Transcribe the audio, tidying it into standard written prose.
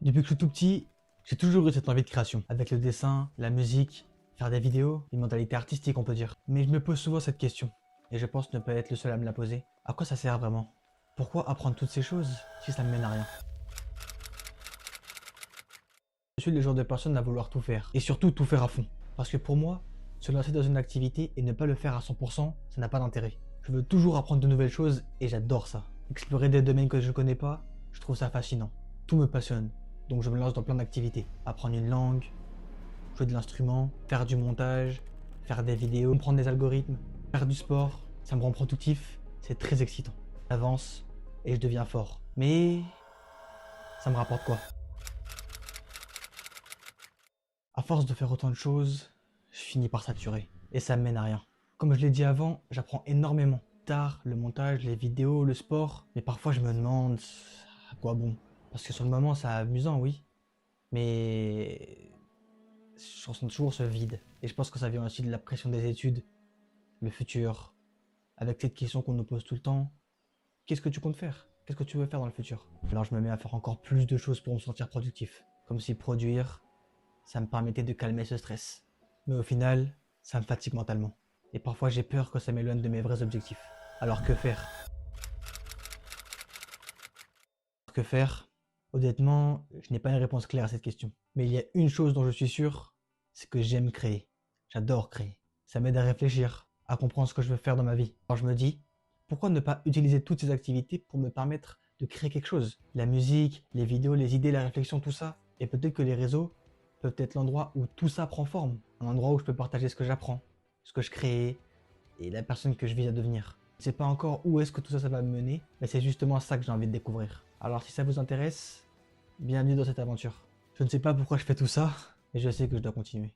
Depuis que je suis tout petit, j'ai toujours eu cette envie de création. Avec le dessin, la musique, faire des vidéos, une mentalité artistique on peut dire. Mais je me pose souvent cette question, et je pense ne pas être le seul à me la poser. À quoi ça sert vraiment? Pourquoi apprendre toutes ces choses si ça ne mène à rien? Je suis le genre de personne à vouloir tout faire, et surtout tout faire à fond. Parce que pour moi, se lancer dans une activité et ne pas le faire à 100%, ça n'a pas d'intérêt. Je veux toujours apprendre de nouvelles choses et j'adore ça. Explorer des domaines que je connais pas, je trouve ça fascinant. Tout me passionne, donc je me lance dans plein d'activités. Apprendre une langue, jouer de l'instrument, faire du montage, faire des vidéos, comprendre des algorithmes, faire du sport, ça me rend productif, c'est très excitant. J'avance et je deviens fort. Mais ça me rapporte quoi? À force de faire autant de choses, je finis par saturer et ça me mène à rien. Comme je l'ai dit avant, j'apprends énormément. L'art, le montage, les vidéos, le sport, mais parfois je me demande à quoi bon. Parce que sur le moment c'est amusant, oui, mais je ressens toujours ce vide. Et je pense que ça vient aussi de la pression des études, le futur, avec cette question qu'on nous pose tout le temps. Qu'est-ce que tu comptes faire? Qu'est-ce que tu veux faire dans le futur? Alors je me mets à faire encore plus de choses pour me sentir productif. Comme si produire, ça me permettait de calmer ce stress. Mais au final, ça me fatigue mentalement. Et parfois j'ai peur que ça m'éloigne de mes vrais objectifs. Alors que faire? Que faire? Honnêtement, je n'ai pas une réponse claire à cette question. Mais il y a une chose dont je suis sûr, c'est que j'aime créer. J'adore créer. Ça m'aide à réfléchir, à comprendre ce que je veux faire dans ma vie. Alors je me dis, pourquoi ne pas utiliser toutes ces activités pour me permettre de créer quelque chose? La musique, les vidéos, les idées, la réflexion, tout ça. Et peut-être que les réseaux peuvent être l'endroit où tout ça prend forme. Un endroit où je peux partager ce que j'apprends, ce que je crée et la personne que je vise à devenir. Je sais pas encore où est-ce que tout ça, ça va me mener, mais c'est justement ça que j'ai envie de découvrir. Alors si ça vous intéresse, bienvenue dans cette aventure. Je ne sais pas pourquoi je fais tout ça, mais je sais que je dois continuer.